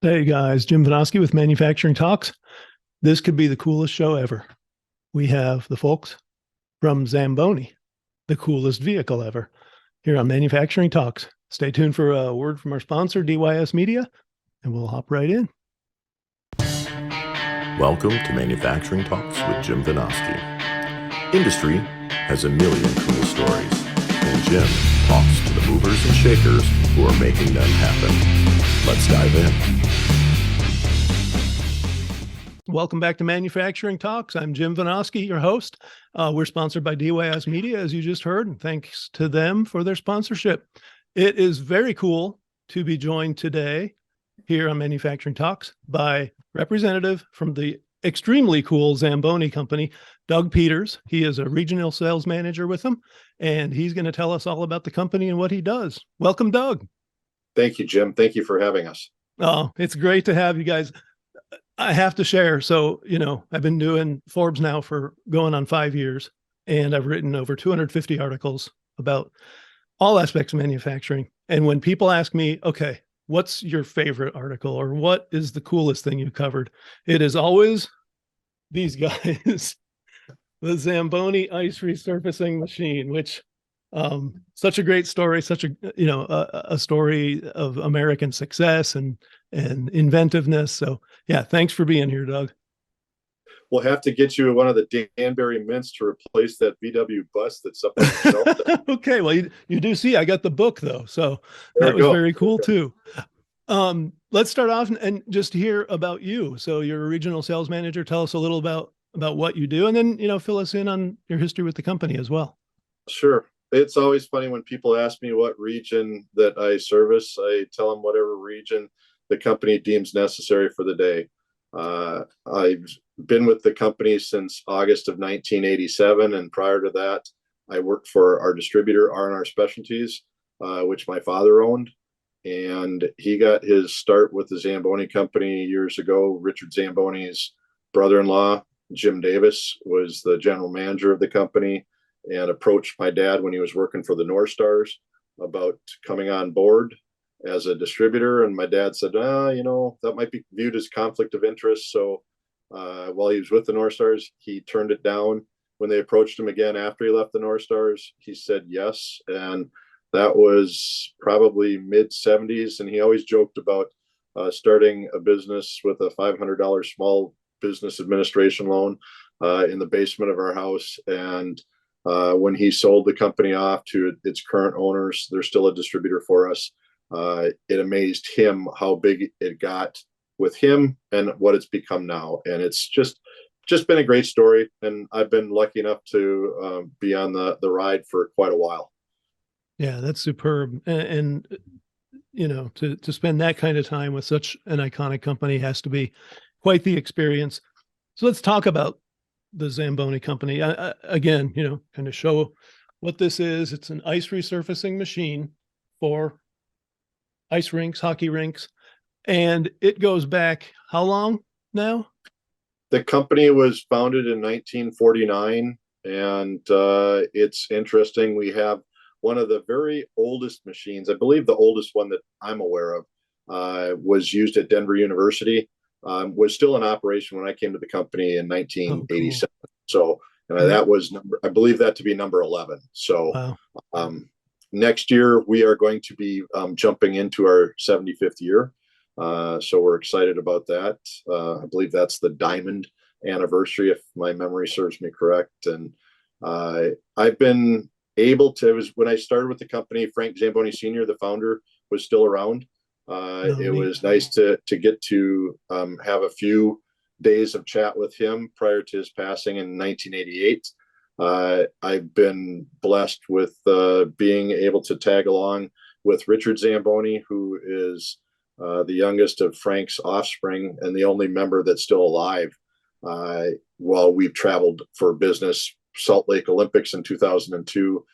Hey guys, Jim Vanosky with Manufacturing Talks. This could be the coolest show ever. We have the folks from Zamboni, the coolest vehicle ever, here on Manufacturing Talks. Stay tuned for a word from our sponsor, DYS Media, and we'll hop right in. Welcome to Manufacturing Talks with Jim Vanosky. Industry has a million cool stories, and Jim talks to the movers and shakers who are making them happen. Let's dive in. Welcome back to Manufacturing Talks. I'm Jim Vanosky, your host. We're sponsored by DYS Media, as you just heard, and thanks to them for their sponsorship. It is very cool to be joined today here on Manufacturing Talks by representative from the extremely cool Zamboni Company, Doug Peters. He is a regional sales manager with them, and he's going to tell us all about the company and what he does. Welcome, Doug. Thank you, Jim. Thank you for having us. Oh, it's great to have you guys. I have to share. So, I've been doing Forbes now for going on 5 years, and I've written over 250 articles about all aspects of manufacturing. And when people ask me, okay, what's your favorite article or what is the coolest thing you covered? It is always these guys, the Zamboni ice resurfacing machine, which such a great story, such a story of American success and inventiveness. So yeah, thanks for being here, Doug. We'll have to get you one of the Danbury mints to replace that VW bus that's up on the shelf. Okay, well, you do see I got the book though, so that was very cool too. Let's start off and just hear about you. So you're a regional sales manager. Tell us a little about what you do, and then fill us in on your history with the company as well. Sure. It's always funny when people ask me what region that I service. I tell them whatever region the company deems necessary for the day. I've been with the company since August of 1987, and prior to that, I worked for our distributor, R&R Specialties, which my father owned, and he got his start with the Zamboni Company years ago. Richard Zamboni's brother-in-law, Jim Davis, was the general manager of the company and approached my dad when he was working for the North Stars about coming on board as a distributor. And my dad said, that might be viewed as conflict of interest. So while he was with the North Stars, he turned it down. When they approached him again after he left the North Stars, he said yes. And that was probably mid 70s. And he always joked about starting a business with a $500 small business administration loan in the basement of our house. And when he sold the company off to its current owners, they're still a distributor for us. It amazed him how big it got with him and what it's become now. And it's just been a great story. And I've been lucky enough to be on the ride for quite a while. Yeah, that's superb. And to spend that kind of time with such an iconic company has to be quite the experience. So let's talk about the Zamboni Company. Again, kind of show what this is. It's an ice resurfacing machine for ice rinks, hockey rinks, and it goes back how long now? The company was founded in 1949, and it's interesting. We have one of the very oldest machines. I believe the oldest one that I'm aware of was used at Denver University. Was still in operation when I came to the company in 1987. Oh, cool. So that was I believe that to be number 11. So wow. Next year we are going to be jumping into our 75th year. So we're excited about that. I believe that's the diamond anniversary, if my memory serves me correct. And I've been able to, when I started with the company, Frank Zamboni Sr., the founder, was still around. It was nice to get to have a few days of chat with him prior to his passing in 1988. I've been blessed with being able to tag along with Richard Zamboni, who is the youngest of Frank's offspring and the only member that's still alive. While we've traveled for business, Salt Lake Olympics in 2002,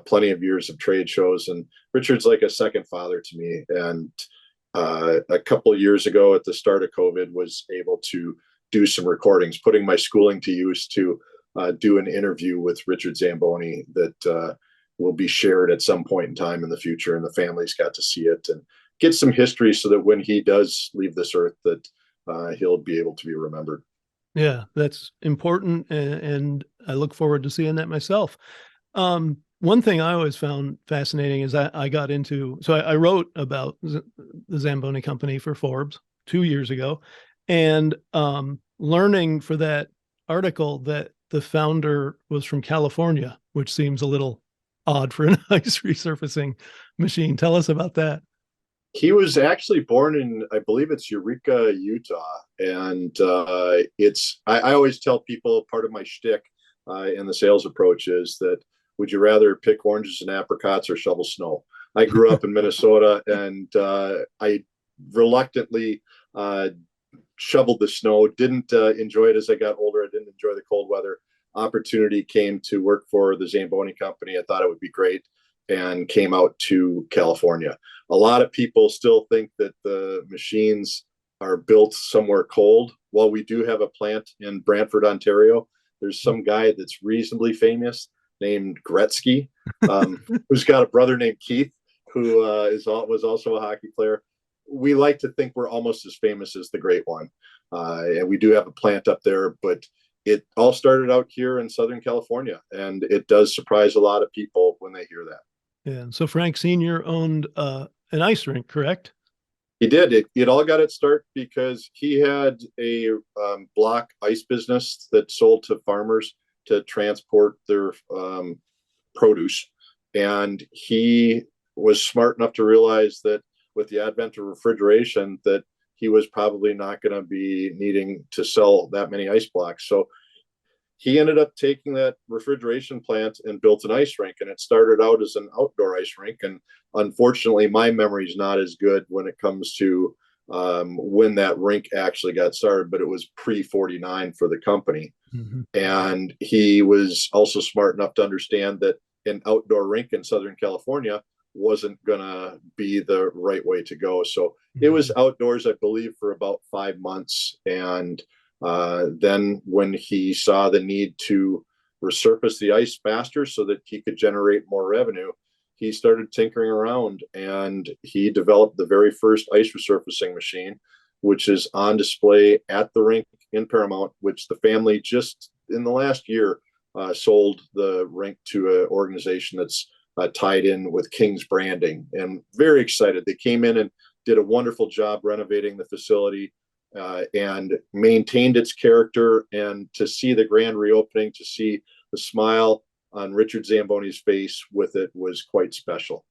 plenty of years of trade shows, and Richard's like a second father to me. And a couple of years ago at the start of COVID was able to do some recordings, putting my schooling to use to do an interview with Richard Zamboni that will be shared at some point in time in the future. And the families got to see it and get some history so that when he does leave this earth, that he'll be able to be remembered. Yeah, that's important, and I look forward to seeing that myself. One thing I always found fascinating is I got into, so I wrote about the Zamboni Company for Forbes 2 years ago, and learning for that article that the founder was from California, which seems a little odd for an ice resurfacing machine. Tell us about that. He was actually born in, I believe it's Eureka, Utah, and I always tell people part of my shtick in the sales approach is that would you rather pick oranges and apricots or shovel snow? I grew up in Minnesota, and I reluctantly shoveled the snow. Didn't enjoy it as I got older. I didn't enjoy the cold weather. Opportunity came to work for the Zamboni Company. I thought it would be great, and came out to California. A lot of people still think that the machines are built somewhere cold. While we do have a plant in Brantford, Ontario, there's some guy that's reasonably famous named Gretzky, who's got a brother named Keith, who was also a hockey player. We like to think we're almost as famous as the Great One. And we do have a plant up there, but it all started out here in Southern California, and it does surprise a lot of people when they hear that. Yeah. So Frank Sr. owned an ice rink, correct? He did. It all got its start because he had a block ice business that sold to farmers to transport their produce. And he was smart enough to realize that with the advent of refrigeration, that he was probably not going to be needing to sell that many ice blocks. So he ended up taking that refrigeration plant and built an ice rink, and it started out as an outdoor ice rink. And unfortunately, my memory is not as good when it comes to when that rink actually got started, but it was pre-49 for the company. Mm-hmm. And he was also smart enough to understand that an outdoor rink in Southern California wasn't going to be the right way to go. So mm-hmm. It was outdoors, I believe, for about 5 months. And then when he saw the need to resurface the ice faster so that he could generate more revenue, he started tinkering around, and he developed the very first ice resurfacing machine, which is on display at the rink in Paramount, which the family just in the last year sold the rink to an organization that's tied in with King's Branding, and very excited. They came in and did a wonderful job renovating the facility. And maintained its character, and to see the grand reopening, to see the smile on Richard Zamboni's face with it was quite special.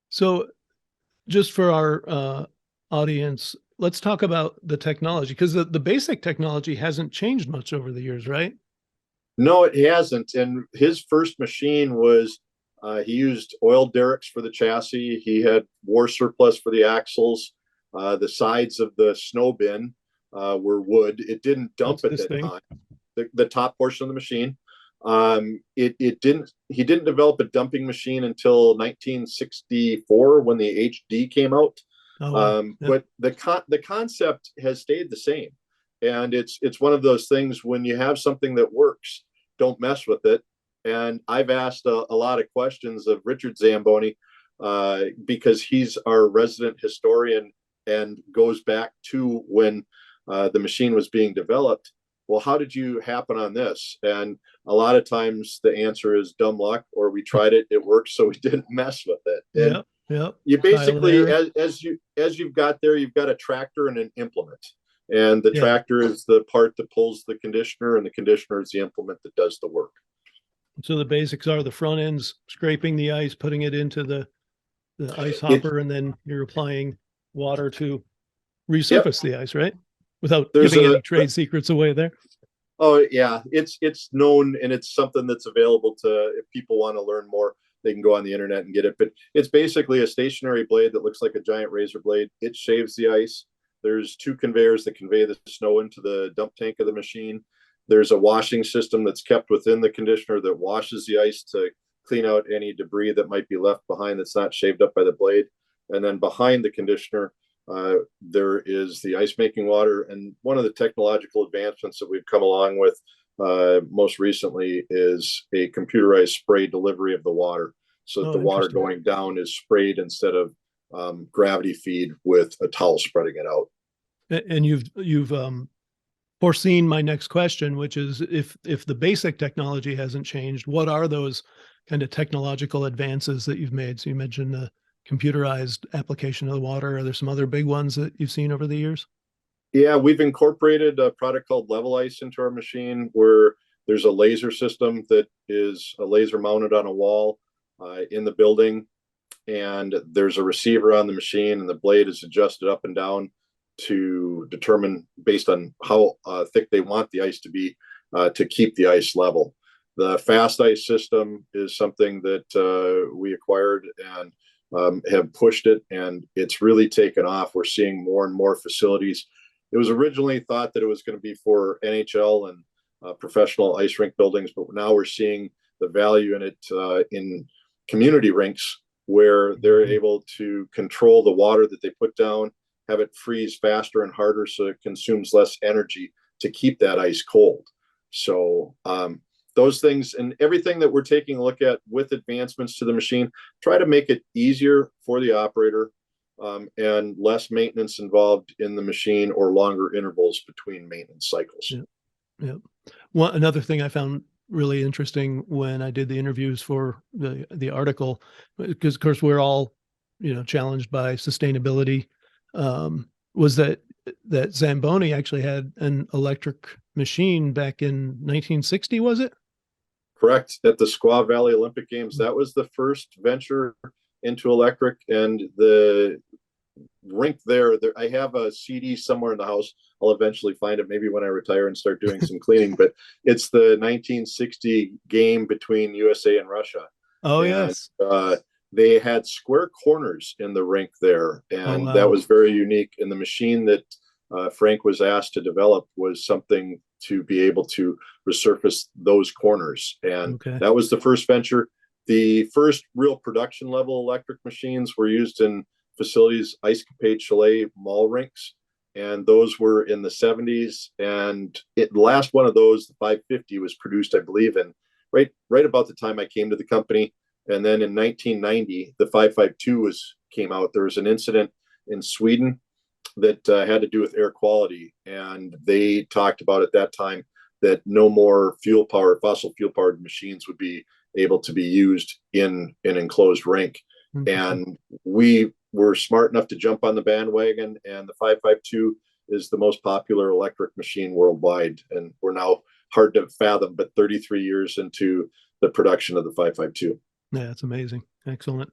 So just for our audience, let's talk about the technology, because the basic technology hasn't changed much over the years, right? No, it hasn't. And his first machine was, he used oil derricks for the chassis. He had war surplus for the axles. The sides of the snow bin were wood. It didn't dump at that time. The top portion of the machine. He didn't develop a dumping machine until 1964 when the HD came out. But the concept has stayed the same. And it's one of those things, when you have something that works, don't mess with it. And I've asked a lot of questions of Richard Zamboni because he's our resident historian and goes back to when the machine was being developed. Well, how did you happen on this? And a lot of times the answer is dumb luck, or we tried it, it worked, so we didn't mess with it. And you basically, as you've got there, you've got a tractor and an implement. And the tractor is the part that pulls the conditioner, and the conditioner is the implement that does the work. So the basics are the front end's scraping the ice, putting it into the ice hopper, and then you're applying water to resurface the ice, right? Without giving any trade secrets away there. Oh yeah, it's known, and it's something that's available to, if people want to learn more, they can go on the internet and get it. But it's basically a stationary blade that looks like a giant razor blade. It shaves the ice. There's 2 conveyors that convey the snow into the dump tank of the machine. There's a washing system that's kept within the conditioner that washes the ice to clean out any debris that might be left behind that's not shaved up by the blade. And then behind the conditioner, there is the ice making water. And one of the technological advancements that we've come along with most recently is a computerized spray delivery of the water. So that the water going down is sprayed instead of gravity feed with a towel spreading it out. And you've foreseen my next question, which is if the basic technology hasn't changed, what are those kind of technological advances that you've made? So you mentioned the computerized application of the water. Are there some other big ones that you've seen over the years? Yeah, we've incorporated a product called Level Ice into our machine, where there's a laser system that is a laser mounted on a wall in the building, and there's a receiver on the machine, and the blade is adjusted up and down to determine, based on how thick they want the ice to be, to keep the ice level. The fast ice system is something that we acquired and have pushed it, and it's really taken off. We're seeing more and more facilities. It was originally thought that it was going to be for NHL and professional ice rink buildings, but now we're seeing the value in it in community rinks, where they're able to control the water that they put down, have it freeze faster and harder so it consumes less energy to keep that ice cold. So those things and everything that we're taking a look at with advancements to the machine, try to make it easier for the operator, and less maintenance involved in the machine, or longer intervals between maintenance cycles. Yeah. Well, another thing I found really interesting when I did the interviews for the article, because of course we're all, challenged by sustainability, was that Zamboni actually had an electric machine back in 1960, was it? Correct. At the Squaw Valley Olympic Games, that was the first venture into electric, and the rink there, I have a CD somewhere in the house. I'll eventually find it, maybe when I retire and start doing some cleaning, but it's the 1960 game between USA and Russia. Oh, and, yes. They had square corners in the rink there, and wow. That was very unique. And the machine that Frank was asked to develop was something to be able to resurface those corners. And that was the first venture. The first real production level electric machines were used in facilities, Ice Capade Chalet mall rinks, and those were in the 70s. And the last one of those, the 550, was produced, I believe, in right about the time I came to the company. And then in 1990, the 552 came out. There was an incident in Sweden that had to do with air quality, and they talked about at that time that no more fossil fuel powered machines would be able to be used in an enclosed rink. And we were smart enough to jump on the bandwagon, and the 552 is the most popular electric machine worldwide. And we're now, hard to fathom, but 33 years into the production of the 552. Yeah, it's amazing. Excellent.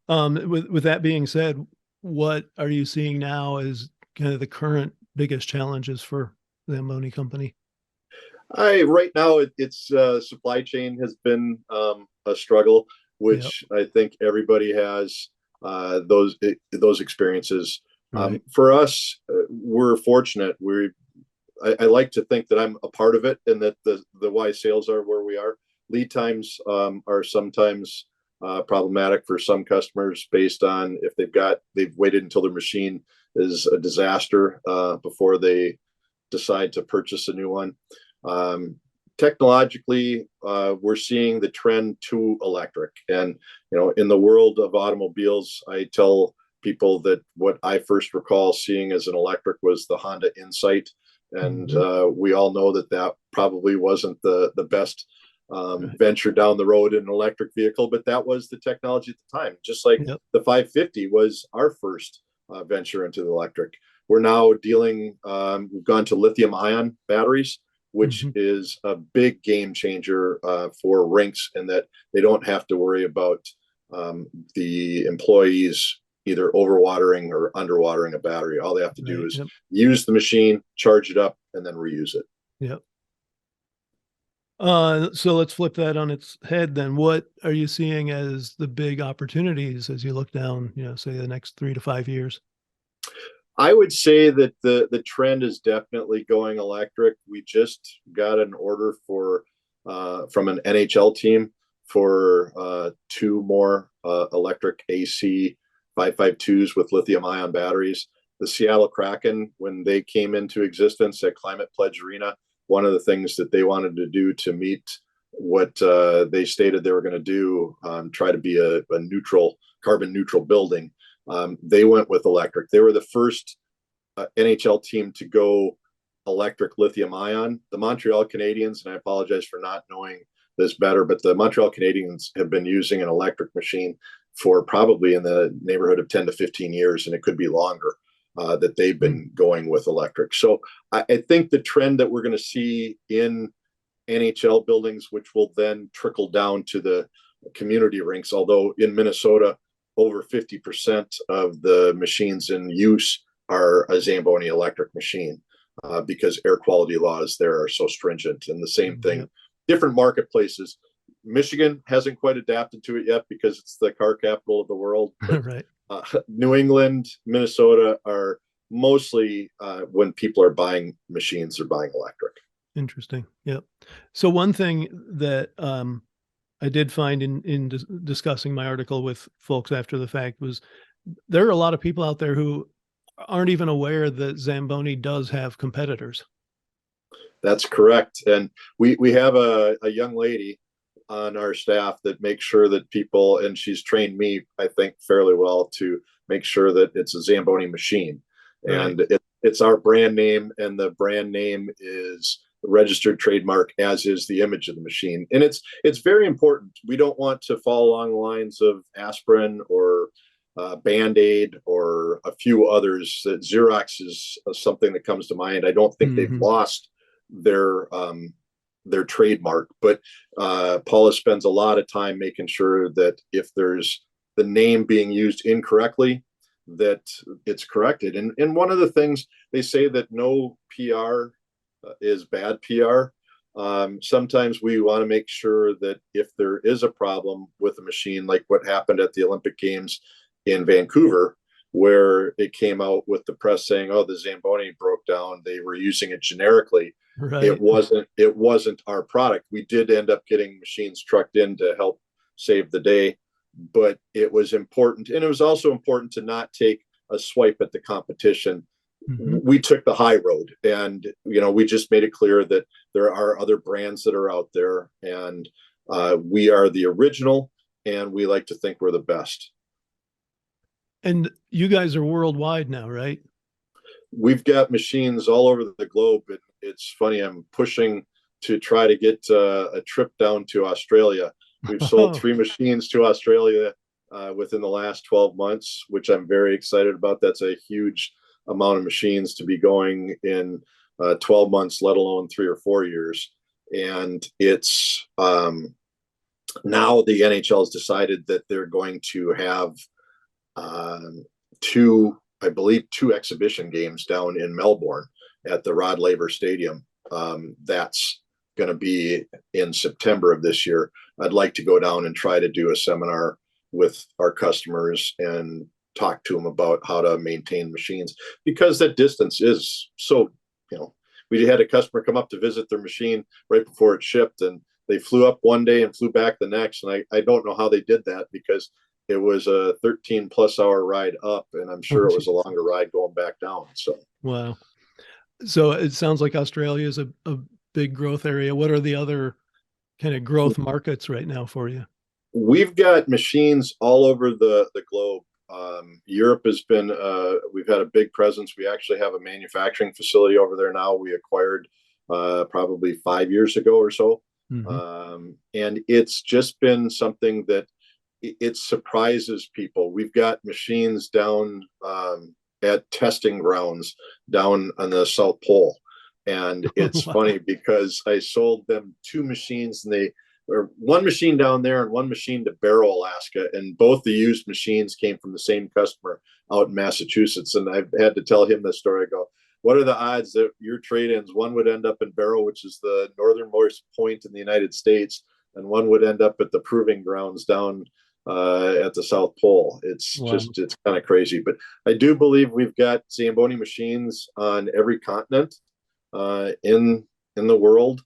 With that being said, what are you seeing now as kind of the current biggest challenges for the Zamboni Company? Right now, it's supply chain has been a struggle, which I think everybody has those experiences. Right. For us, we're fortunate. I like to think that I'm a part of it, and that the why sales are where we are. Lead times are sometimes problematic for some customers, based on if they've waited until their machine is a disaster before they decide to purchase a new one. Technologically, we're seeing the trend to electric, and in the world of automobiles, I tell people that what I first recall seeing as an electric was the Honda Insight, and we all know that probably wasn't the best venture down the road in an electric vehicle, but that was the technology at the time. Just like the 550 was our first venture into the electric. We're now we've gone to lithium ion batteries, which is a big game changer for rinks, in that they don't have to worry about the employees either overwatering or underwatering a battery. All they have to do is use the machine, charge it up, and then reuse it. Yep. So let's flip that on its head then. What are you seeing as the big opportunities as you look down, say the next 3 to 5 years? I would say that the trend is definitely going electric. We just got an order from an NHL team for 2 more electric AC 552s with lithium ion batteries. The Seattle Kraken, when they came into existence at Climate Pledge Arena, one of the things that they wanted to do to meet what they stated they were going to do, try to be a carbon neutral building, They went with electric. They were the first NHL team to go electric lithium ion. The Montreal Canadiens, and I apologize for not knowing this better, but the Montreal Canadiens have been using an electric machine for probably in the neighborhood of 10 to 15 years, and it could be longer that they've been going with electric. So I think the trend that we're going to see in NHL buildings, which will then trickle down to the community rinks, although in Minnesota, over 50% of the machines in use are a Zamboni electric machine because air quality laws there are so stringent. And the same thing, different marketplaces. Michigan hasn't quite adapted to it yet because it's the car capital of the world. But, Right. New England, Minnesota are mostly when people are buying machines, they're buying electric. Interesting. Yep. So one thing that I did find in discussing my article with folks after the fact was there are a lot of people out there who aren't even aware that Zamboni does have competitors. That's correct. And we have a young lady on our staff that makes sure that people, and she's trained me, I think, fairly well to make sure that it's a Zamboni machine. Right. And it's our brand name, and the brand name is registered trademark, as is the image of the machine. And it's very important. We don't want to fall along the lines of aspirin or Band-Aid or a few others. Xerox is something that comes to mind. I don't think they've lost their trademark, but Paula spends a lot of time making sure that if there's the name being used incorrectly, that it's corrected. And one of the things they say that no PR is bad PR. Sometimes we want to make sure that if there is a problem with a machine, like what happened at the Olympic Games in Vancouver, where it came out with the press saying, "Oh, the Zamboni broke down. They were using it generically." Right. It wasn't our product. We did end up getting machines trucked in to help save the day, but it was important, and it was also important to not take a swipe at the competition. We took the high road, and we just made it clear that there are other brands that are out there, and we are the original, and we like to think we're the best. And you guys are worldwide now, right? We've got machines all over the globe. And it's funny, I'm pushing to try to get a trip down to Australia. We've sold 3 machines to Australia within the last 12 months, which I'm very excited about. That's a huge amount of machines to be going in 12 months, let alone 3 or 4 years. And it's now the NHL has decided that they're going to have 2 exhibition games down in Melbourne at the Rod Laver Stadium. That's going to be in September of this year. I'd like to go down and try to do a seminar with our customers and talk to them about how to maintain machines, because that distance is so, we had a customer come up to visit their machine right before it shipped, and they flew up one day and flew back the next. And I don't know how they did that, because it was a 13+ hour ride up, and I'm sure it was a longer ride going back down. So, wow. So it sounds like Australia is a big growth area. What are the other kind of growth markets right now for you? We've got machines all over the globe. Europe has been, we've had a big presence. We actually have a manufacturing facility over there now. We acquired probably 5 years ago or so. And it's just been something that it surprises people. We've got machines down at testing grounds down on the South Pole. And it's funny because I sold them 2 machines, and or 1 machine down there and 1 machine to Barrow, Alaska. And both the used machines came from the same customer out in Massachusetts. And I've had to tell him this story. I go, what are the odds that your trade-ins, one would end up in Barrow, which is the northernmost point in the United States, and one would end up at the proving grounds down at the South Pole? It's it's kind of crazy. But I do believe we've got Zamboni machines on every continent in the world.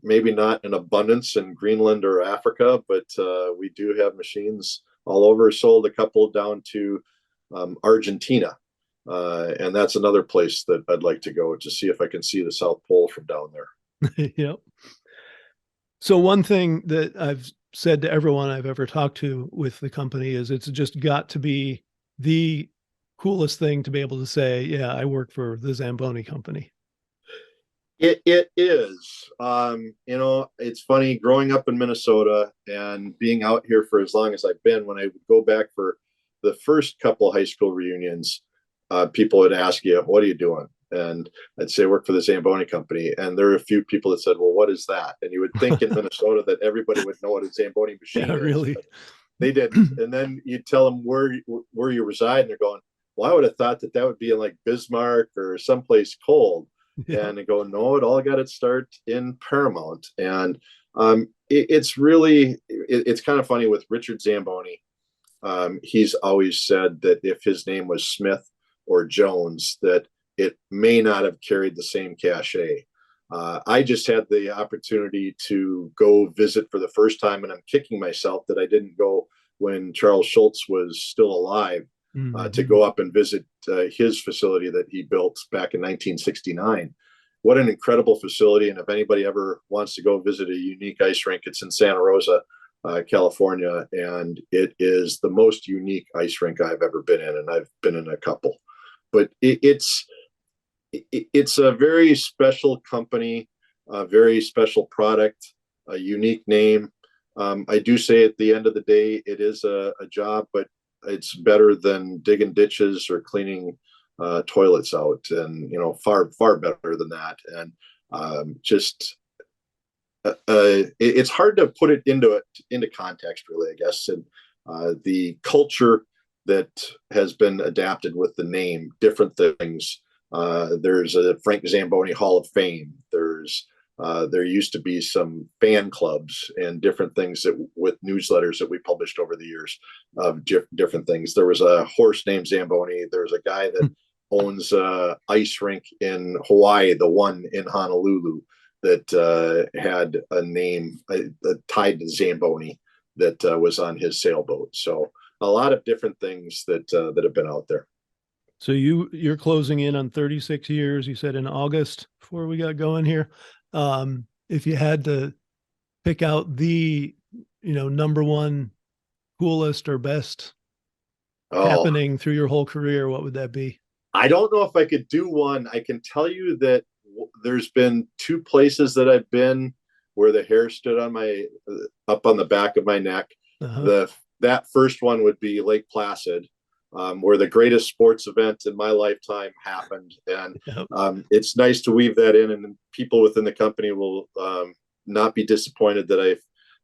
Maybe not in abundance in Greenland or Africa, but we do have machines all over. Sold a couple down to Argentina, and that's another place that I'd like to go to see if I can see the South Pole from down there. Yep. So one thing that I've said to everyone I've ever talked to with the company is it's just got to be the coolest thing to be able to say, yeah, I work for the Zamboni Company. It is. It's funny growing up in Minnesota and being out here for as long as I've been. When I would go back for the first couple high school reunions, people would ask you, "What are you doing?" And I'd say, "Work for the Zamboni Company." And there are a few people that said, "Well, what is that?" And you would think in Minnesota that everybody would know what a Zamboni machine Yeah, is, really. but they didn't. And then you tell them where you reside, and they're going, "Well, I would have thought that would be in like Bismarck or someplace cold." Yeah. And they go, "No, it all got its start in Paramount." And it's kind of funny with Richard Zamboni. He's always said that if his name was Smith or Jones, that it may not have carried the same cachet. I just had the opportunity to go visit for the first time, and I'm kicking myself that I didn't go when Charles Schultz was still alive, to Mm-hmm. go up and visit his facility that he built back in 1969. What an incredible facility. And if anybody ever wants to go visit a unique ice rink, it's in Santa Rosa, California. And it is the most unique ice rink I've ever been in. And I've been in a couple. But it's a very special company, a very special product, a unique name. I do say at the end of the day, it is a job, but it's better than digging ditches or cleaning toilets out, and far better than that. And it's hard to put it into context, really, I guess. And the culture that has been adapted with the name, different things. There's a Frank Zamboni Hall of Fame. There used to be some fan clubs and different things with newsletters that we published over the years of different things. There was a horse named Zamboni. There's a guy that owns a ice rink in Hawaii, the one in Honolulu, that had a name tied to Zamboni that was on his sailboat. So a lot of different things that have been out there. So you're closing in on 36 years. You said in August before we got going here. If you had to pick out the, number one coolest or best happening through your whole career, what would that be? I don't know if I could do one. I can tell you that there's been two places that I've been where the hair stood on up on the back of my neck. Uh-huh. That first one would be Lake Placid, where the greatest sports event in my lifetime happened. And Yep. It's nice to weave that in, and people within the company will not be disappointed that I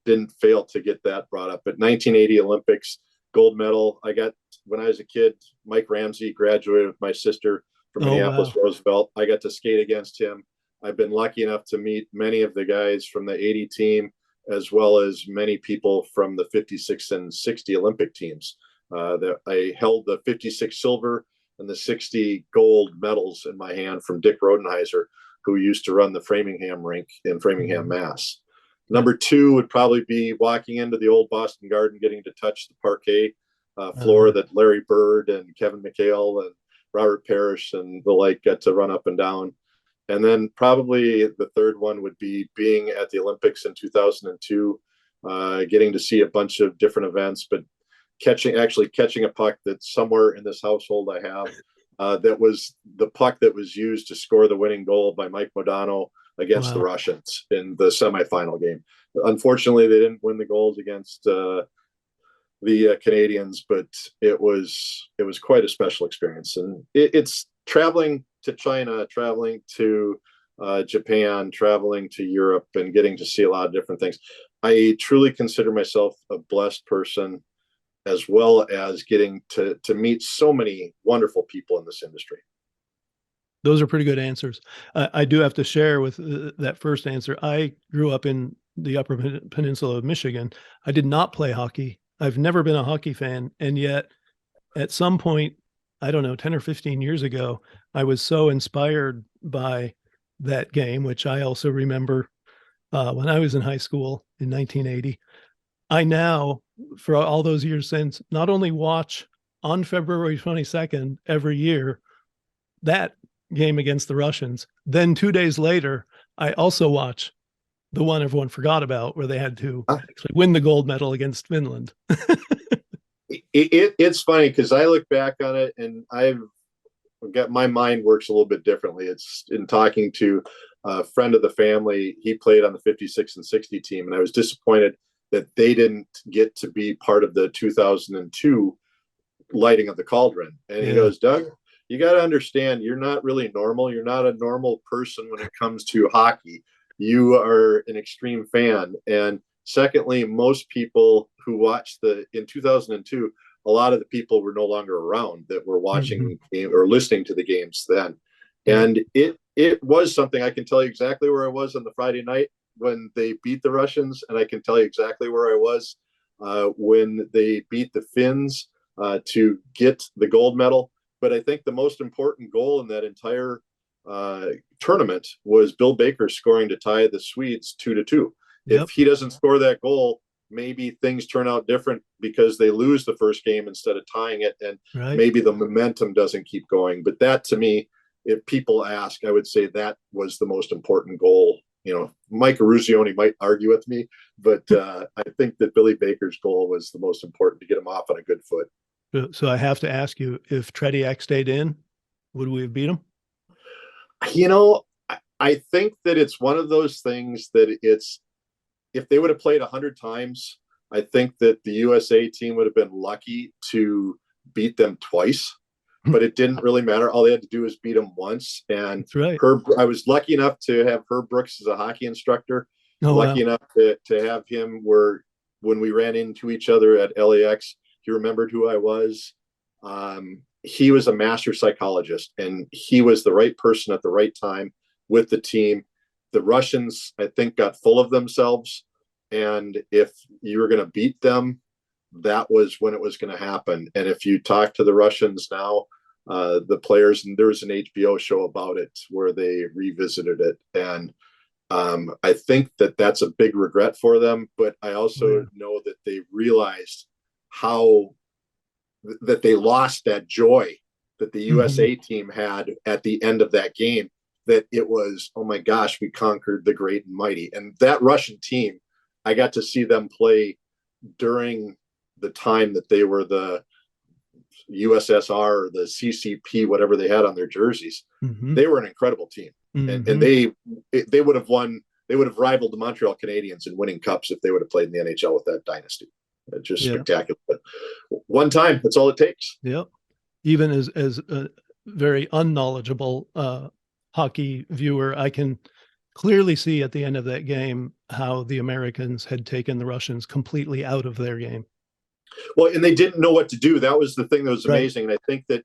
didn't fail to get that brought up. But 1980 Olympics gold medal, I got when I was a kid. Mike Ramsey graduated with my sister from Minneapolis, wow. Roosevelt. I got to skate against him. I've been lucky enough to meet many of the guys from the 80 team, as well as many people from the 56 and 60 Olympic teams. That I held the 56 silver and the 60 gold medals in my hand from Dick Rodenheiser, who used to run the Framingham rink in Framingham, Mass. Number two would probably be walking into the old Boston Garden, getting to touch the parquet floor that Larry Bird and Kevin McHale and Robert Parrish and the like got to run up and down. And then probably the third one would be being at the Olympics in 2002, getting to see a bunch of different events, but catching a puck that somewhere in this household I have, that was the puck that was used to score the winning goal by Mike Modano against the Russians in the semifinal game. Unfortunately, they didn't win the goals against the Canadians, but it was quite a special experience. And it's traveling to China, traveling to Japan, traveling to Europe, and getting to see a lot of different things. I truly consider myself a blessed person, as well as getting to meet so many wonderful people in this industry. Those are pretty good answers. I do have to share with that first answer. I grew up in the Upper Peninsula of Michigan. I did not play hockey. I've never been a hockey fan. And yet at some point, I don't know, 10 or 15 years ago, I was so inspired by that game, which I also remember when I was in high school in 1980. I now, for all those years since, not only watch on February 22nd every year that game against the Russians, then 2 days later, I also watch the one everyone forgot about where they had to actually win the gold medal against Finland. It's funny because I look back on it and I've got, my mind works a little bit differently. It's in talking to a friend of the family. He played on the 56 and 60 team, and I was disappointed that they didn't get to be part of the 2002 lighting of the cauldron. And he goes, Doug, you got to understand, you're not really normal. You're not a normal person when it comes to hockey. You are an extreme fan. And secondly, most people who watched in 2002, a lot of the people were no longer around that were watching or listening to the games then. And it was something. I can tell you exactly where I was on the Friday night when they beat the Russians, and I can tell you exactly where I was when they beat the Finns to get the gold medal. But I think the most important goal in that entire tournament was Bill Baker scoring to tie the Swedes 2-2. If he doesn't score that goal, maybe things turn out different because they lose the first game instead of tying it, and maybe the momentum doesn't keep going. But that, to me, if people ask, I would say that was the most important goal. You know, Mike Eruzione might argue with me, but I think that Billy Baker's goal was the most important to get him off on a good foot. So I have to ask you, if Tretiak stayed in, would we have beat him? You know, I think that it's one of those things that if they would have played 100 times, I think that the USA team would have been lucky to beat them twice, but it didn't really matter. All they had to do was beat them once. And I was lucky enough to have Herb Brooks as a hockey instructor. Lucky enough to have him when we ran into each other at LAX, he remembered who I was. He was a master psychologist, and he was the right person at the right time with the team. The Russians, I think, got full of themselves, and if you were going to beat them, that was when it was going to happen. And if you talk to the Russians now, the players, and there was an HBO show about it where they revisited it, and I think that that's a big regret for them. But I also know that they realized that they lost that joy that the USA team had at the end of that game, that it was, oh my gosh, we conquered the great and mighty. And that Russian team, I got to see them play during the time that they were the USSR or the CCP, whatever they had on their jerseys. They were an incredible team. And they would have won. They would have rivaled the Montreal Canadiens in winning cups if they would have played in the NHL with that dynasty. It's just spectacular. But one time, that's all it takes. Yep. Even as a very unknowledgeable hockey viewer, I can clearly see at the end of that game how the Americans had taken the Russians completely out of their game. Well, and they didn't know what to do. That was the thing that was amazing. And I think that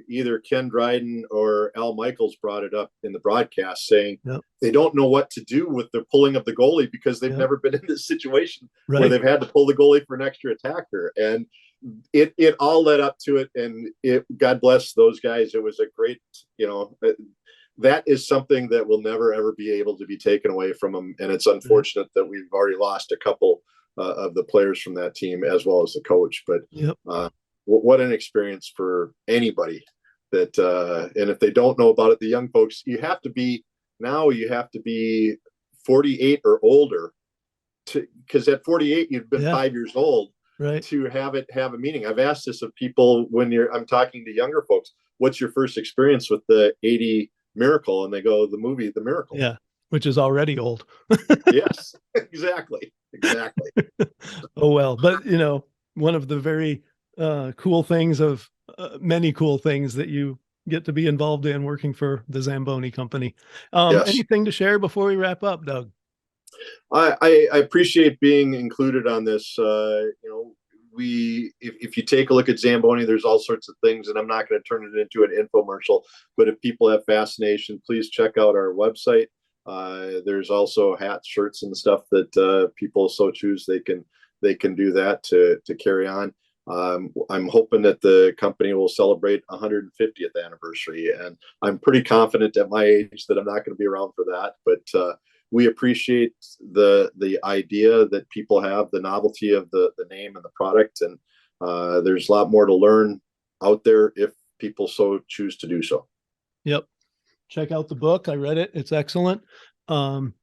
either Ken Dryden or Al Michaels brought it up in the broadcast, saying they don't know what to do with the pulling of the goalie because they've never been in this situation where they've had to pull the goalie for an extra attacker. And it all led up to it. And God bless those guys. It was a great, that is something that will never, ever be able to be taken away from them. And it's unfortunate that we've already lost a couple of the players from that team as well as the coach. But what an experience for anybody that, and if they don't know about it, the young folks, you have to be 48 or older because at 48, you've been 5 years old to have a meaning. I've asked this of people I'm talking to younger folks, what's your first experience with the 80 Miracle? And they go, the movie, The Miracle. Yeah. Which is already old. Yes, exactly. Oh, well, but one of the very cool things of many cool things that you get to be involved in working for the Zamboni Company. Anything to share before we wrap up, Doug? I appreciate being included on this. If you take a look at Zamboni, there's all sorts of things, and I'm not going to turn it into an infomercial, but if people have fascination, please check out our website. There's also hats, shirts, and stuff that people so choose they can do that to carry on. I'm hoping that the company will celebrate 150th anniversary, and I'm pretty confident at my age that I'm not going to be around for that. But we appreciate the idea that people have, the novelty of the name and the product, and there's a lot more to learn out there if people so choose to do so. Yep. Check out the book. I read it. It's excellent. And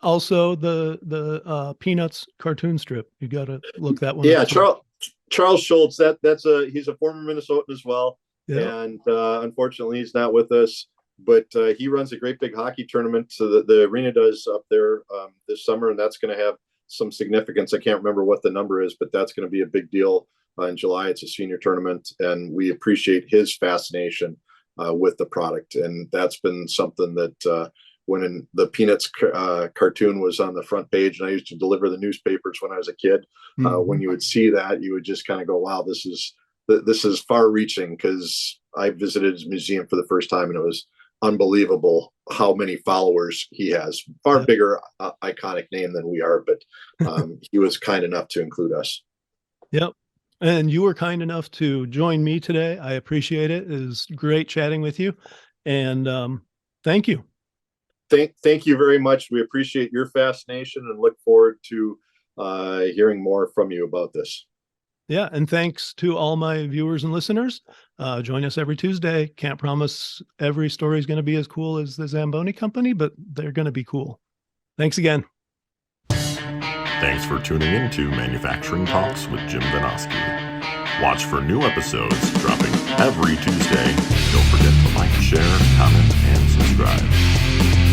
also the Peanuts cartoon strip. You got to look that one up. Charles Schultz, he's a former Minnesotan as well, Yeah. and unfortunately he's not with us. But he runs a great big hockey tournament, so the arena does up there this summer, and that's going to have some significance. I can't remember what the number is, but that's going to be a big deal in July. It's a senior tournament, and we appreciate his fascination with the product, and that's been something that. When the Peanuts cartoon was on the front page, and I used to deliver the newspapers when I was a kid, when you would see that, you would just kind of go, "Wow, this is far-reaching." Because I visited his museum for the first time, and it was unbelievable how many followers he has. Far bigger, iconic name than we are, but he was kind enough to include us. Yep. And you were kind enough to join me today. I appreciate it. It was great chatting with you, and thank you. Thank you very much. We appreciate your fascination and look forward to hearing more from you about this. Yeah, and thanks to all my viewers and listeners. Join us every Tuesday. Can't promise every story is going to be as cool as the Zamboni Company, but they're going to be cool. Thanks again. Thanks for tuning in to Manufacturing Talks with Jim Vanoski. Watch for new episodes dropping every Tuesday. Don't forget to like, share, comment, and subscribe.